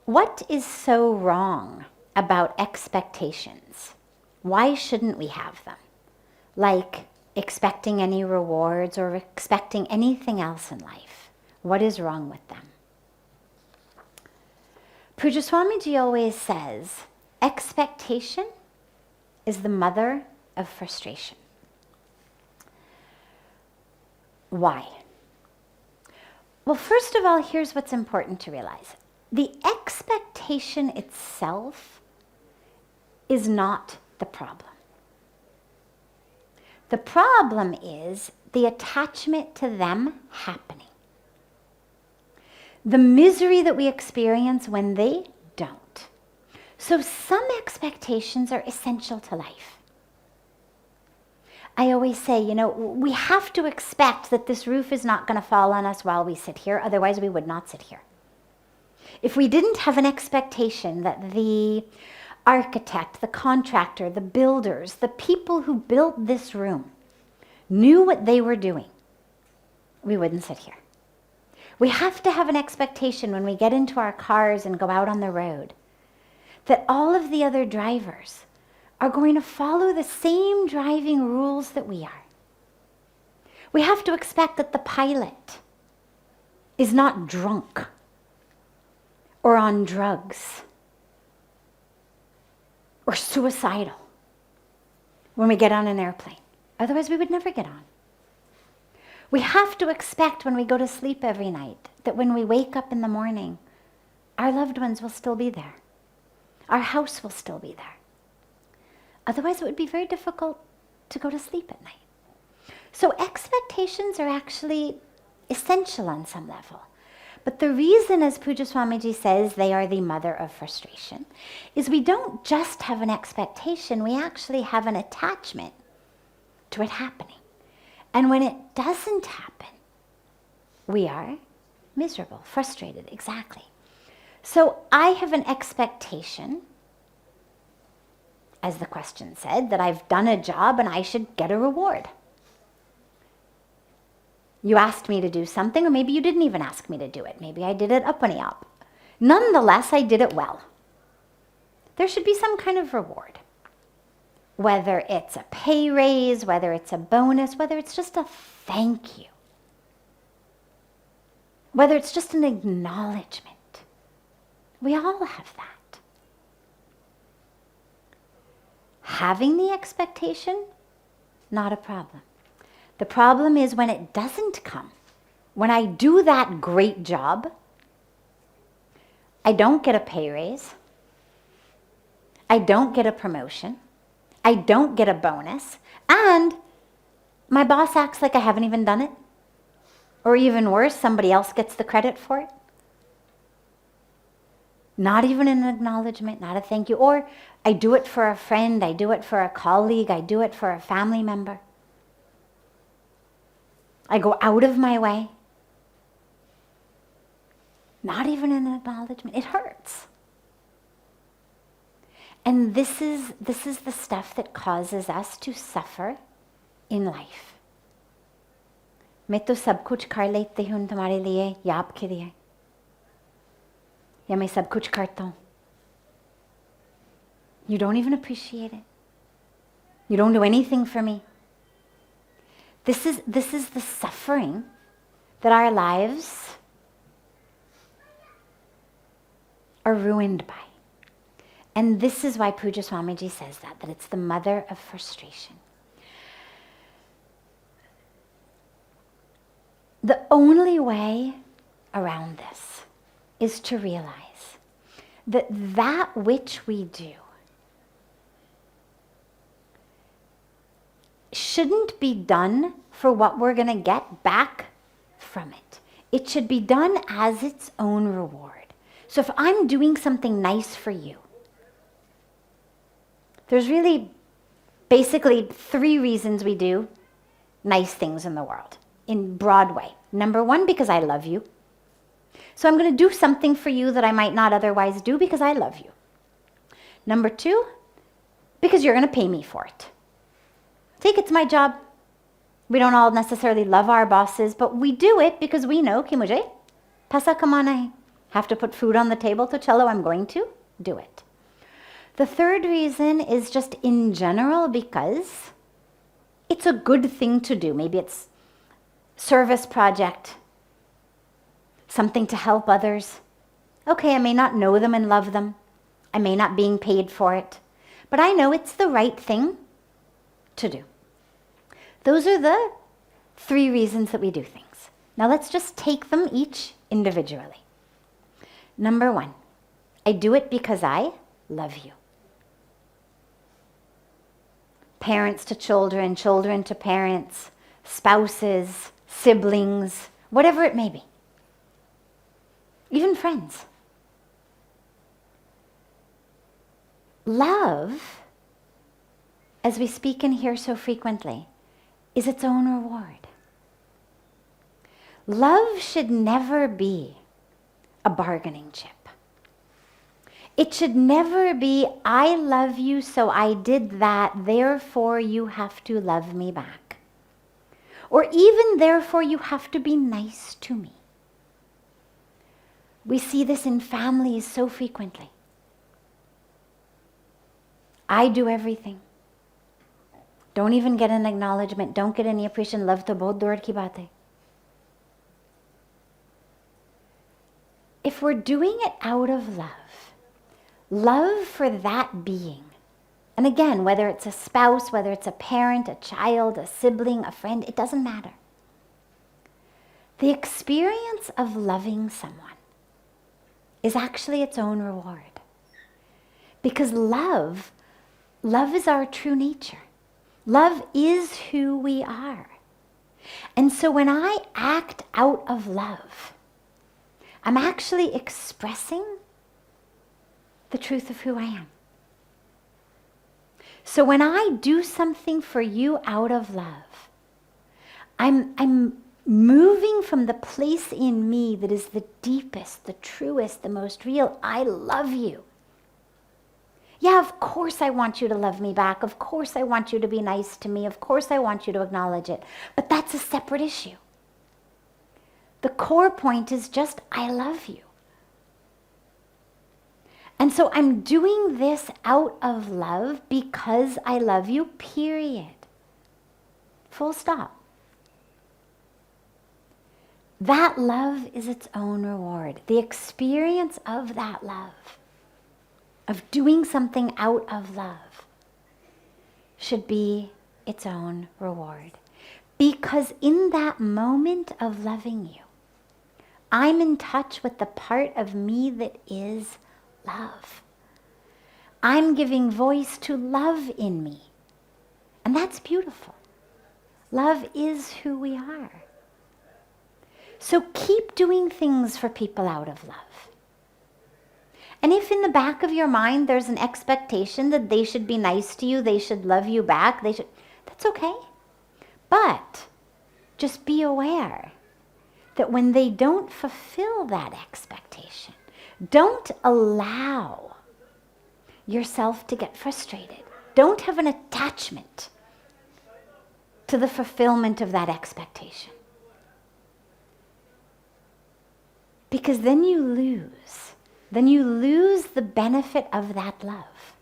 What is so wrong about expectations? Why shouldn't we have them? Like expecting any rewards or expecting anything else in life. What is wrong with them? Pujya Swamiji always says, expectation is the mother of frustration. Why? Well, first of all, here's what's important to realize. The expectation itself is not the problem. The problem is the attachment to them happening. The misery that we experience when they don't. So some expectations are essential to life. I always say, we have to expect that this roof is not going to fall on us while we sit here, otherwise we would not sit here. If we didn't have an expectation that the architect, the contractor, the builders, the people who built this room knew what they were doing, we wouldn't sit here. We have to have an expectation when we get into our cars and go out on the road that all of the other drivers are going to follow the same driving rules that we are. We have to expect that the pilot is not drunk or on drugs or suicidal when we get on an airplane. Otherwise, we would never get on. We have to expect when we go to sleep every night that when we wake up in the morning, our loved ones will still be there. Our house will still be there. Otherwise, it would be very difficult to go to sleep at night. So expectations are actually essential on some level. But the reason, as Pujya Swamiji says, they are the mother of frustration, is we don't just have an expectation, we actually have an attachment to it happening. And when it doesn't happen, we are miserable, frustrated, exactly. So I have an expectation, as the question said, that I've done a job and I should get a reward. You asked me to do something, or maybe you didn't even ask me to do it. Maybe I did it uppity up. Nonetheless, I did it well. There should be some kind of reward. Whether it's a pay raise, whether it's a bonus, whether it's just a thank you. Whether it's just an acknowledgement. We all have that. Having the expectation, not a problem. The problem is when it doesn't come. When I do that great job, I don't get a pay raise. I don't get a promotion. I don't get a bonus. And my boss acts like I haven't even done it. Or even worse, somebody else gets the credit for it. Not even an acknowledgement, not a thank you. Or I do it for a friend, I do it for a colleague, I do it for a family member. I go out of my way. Not even an acknowledgement. It hurts. And this is the stuff that causes us to suffer in life. मैं तो सब कुछ कर लेती हूँ तुम्हारे लिए या आपके लिए या मैं सब कुछ करता हूँ. You don't even appreciate it. You don't do anything for me. This is the suffering that our lives are ruined by. And this is why Pujya Swamiji says that it's the mother of frustration. The only way around this is to realize that that which we do shouldn't be done for what we're going to get back from it. It should be done as its own reward. So if I'm doing something nice for you, there's really basically 3 reasons we do nice things in the world, in broad way. Number 1, because I love you. So I'm going to do something for you that I might not otherwise do because I love you. Number 2, because you're going to pay me for it. Take it's my job. We don't all necessarily love our bosses, but we do it because we know कि मुझे पैसा कमाना है. Have to put food on the table to cello? I'm going to do it. The third reason is just in general because it's a good thing to do. Maybe it's service project, something to help others. Okay, I may not know them and love them. I may not being paid for it, but I know it's the right thing to do. Those are the 3 reasons that we do things. Now let's just take them each individually. Number 1, I do it because I love you. Parents to children, children to parents, spouses, siblings, whatever it may be. Even friends. Love, as we speak and hear so frequently, is its own reward. Love should never be a bargaining chip. It should never be, I love you, so I did that, therefore you have to love me back. Or even, therefore you have to be nice to me. We see this in families so frequently. I do everything. Don't even get an acknowledgement. Don't get any appreciation. Love to bahut dur ki baat hai. If we're doing it out of love for that being, and again, whether it's a spouse, whether it's a parent, a child, a sibling, a friend, it doesn't matter. The experience of loving someone is actually its own reward. Because love is our true nature. Love is who we are. And so when I act out of love, I'm actually expressing the truth of who I am. So when I do something for you out of love, I'm moving from the place in me that is the deepest, the truest, the most real. I love you. Yeah, of course I want you to love me back. Of course I want you to be nice to me. Of course I want you to acknowledge it. But that's a separate issue. The core point is just, I love you. And so I'm doing this out of love because I love you, period. Full stop. That love is its own reward. The experience of that love, of doing something out of love, should be its own reward. Because in that moment of loving you, I'm in touch with the part of me that is love. I'm giving voice to love in me. And that's beautiful. Love is who we are. So keep doing things for people out of love. And if in the back of your mind there's an expectation that they should be nice to you, they should love you back, that's okay. But just be aware that when they don't fulfill that expectation, don't allow yourself to get frustrated. Don't have an attachment to the fulfillment of that expectation. Because then you lose. Then you lose the benefit of that love.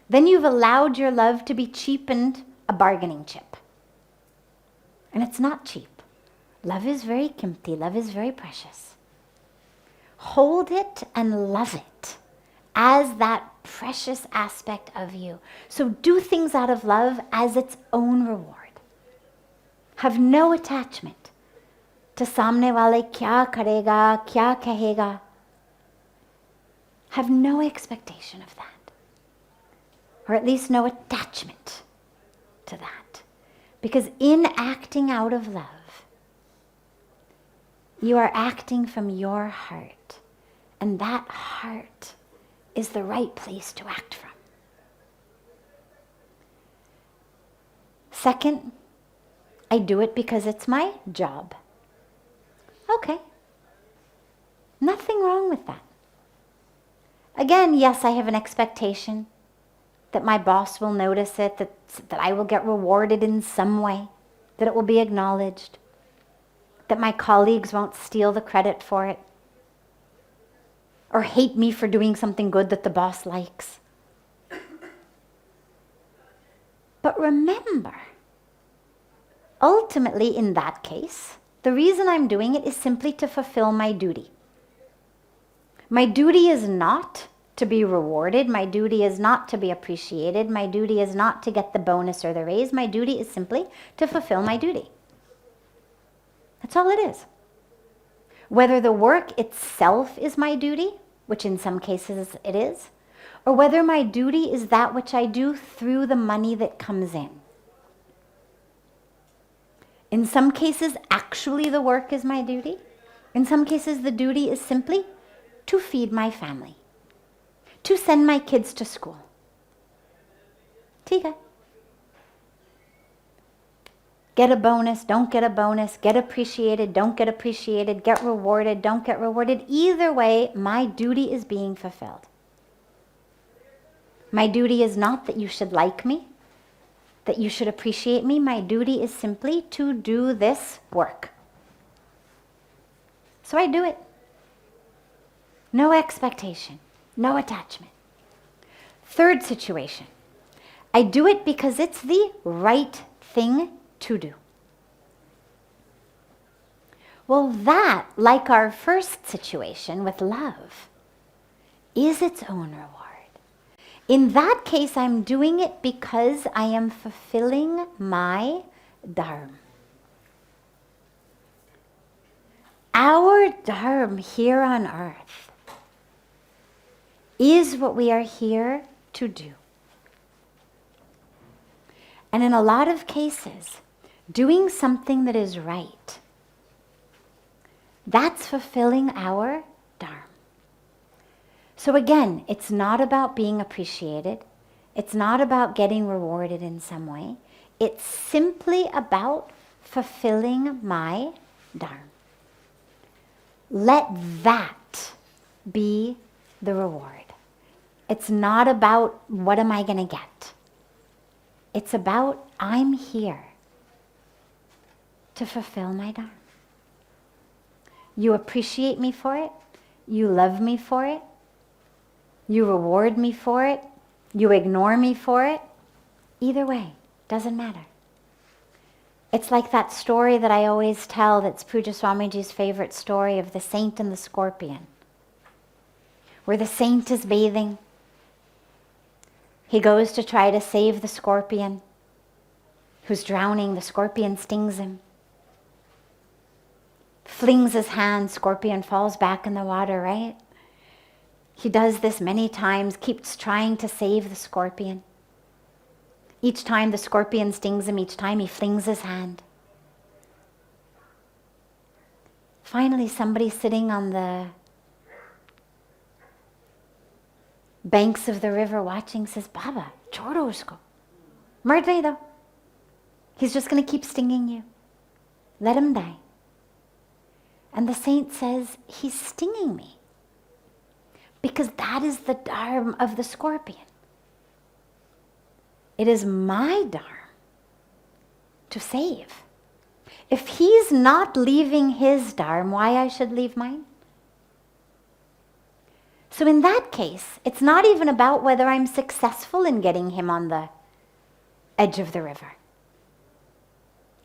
Then you've allowed your love to be cheapened a bargaining chip. And it's not cheap. Love is very kimti. Love is very precious. Hold it and love it as that precious aspect of you. So do things out of love as its own reward. Have no attachment to samne wale kya karega, kya kahega. Have no expectation of that. Or at least no attachment to that. Because in acting out of love, you are acting from your heart. And that heart is the right place to act from. Second, I do it because it's my job. Okay. Nothing wrong with that. Again, yes, I have an expectation that my boss will notice it, that I will get rewarded in some way, that it will be acknowledged, that my colleagues won't steal the credit for it. or hate me for doing something good that the boss likes. But remember, ultimately in that case, the reason I'm doing it is simply to fulfill my duty. My duty is not to be rewarded. My duty is not to be appreciated. My duty is not to get the bonus or the raise. My duty is simply to fulfill my duty. That's all it is. Whether the work itself is my duty, which in some cases it is, or whether my duty is that which I do through the money that comes in. In some cases, actually the work is my duty. In some cases, the duty is simply to feed my family, to send my kids to school. Tika. Get a bonus, don't get a bonus, get appreciated, don't get appreciated, get rewarded, don't get rewarded. Either way, my duty is being fulfilled. My duty is not that you should like me, that you should appreciate me. My duty is simply to do this work. So I do it. No expectation, no attachment. Third situation, I do it because it's the right thing to do. Well, that, like our first situation with love, is its own reward. In that case, I'm doing it because I am fulfilling my dharma. Our dharma here on earth is what we are here to do. And in a lot of cases, doing something that is right, that's fulfilling our dharma. So again, it's not about being appreciated. It's not about getting rewarded in some way. It's simply about fulfilling my dharma. Let that be the reward. It's not about what am I going to get. It's about I'm here to fulfill my dharma. You appreciate me for it. You love me for it. You reward me for it. You ignore me for it. Either way, doesn't matter. It's like that story that I always tell that's Puja Swamiji's favorite story of the saint and the scorpion. Where the saint is bathing. He goes to try to save the scorpion who's drowning. The scorpion stings him. Flings his hand, scorpion falls back in the water, right? He does this many times, keeps trying to save the scorpion. Each time the scorpion stings him, each time he flings his hand. Finally, somebody sitting on the banks of the river watching says, Baba, choro usko. Mar de do. He's just going to keep stinging you. Let him die. And the saint says, he's stinging me. Because that is the dharma of the scorpion. It is my dharma to save. If he's not leaving his dharma, why I should leave mine? So in that case, it's not even about whether I'm successful in getting him on the edge of the river.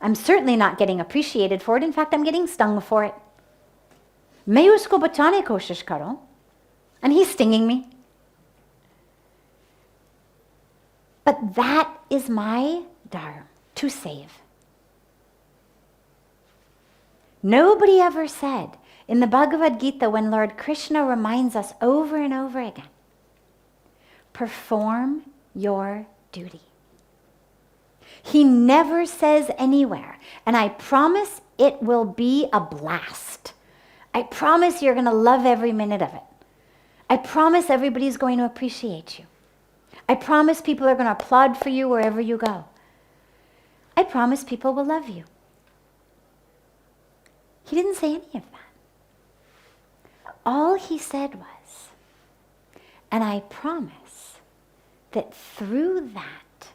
I'm certainly not getting appreciated for it. In fact, I'm getting stung for it. Main usko bachane koshish karo. And he's stinging me. But that is my dharma, to save. Nobody ever said in the Bhagavad Gita, when Lord Krishna reminds us over and over again, perform your duty. He never says anywhere, and I promise it will be a blast. I promise you're going to love every minute of it. I promise everybody's going to appreciate you. I promise people are going to applaud for you wherever you go. I promise people will love you. He didn't say any of that. All he said was, and I promise that through that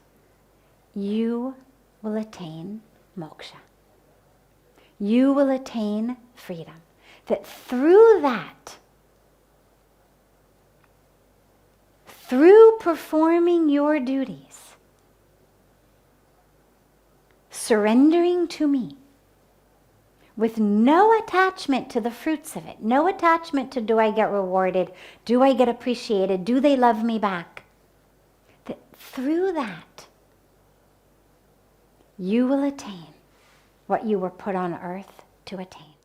you will attain moksha. You will attain freedom. That through that through performing your duties, surrendering to me, with no attachment to the fruits of it, no attachment to do I get rewarded, do I get appreciated, do they love me back, that through that, you will attain what you were put on earth to attain.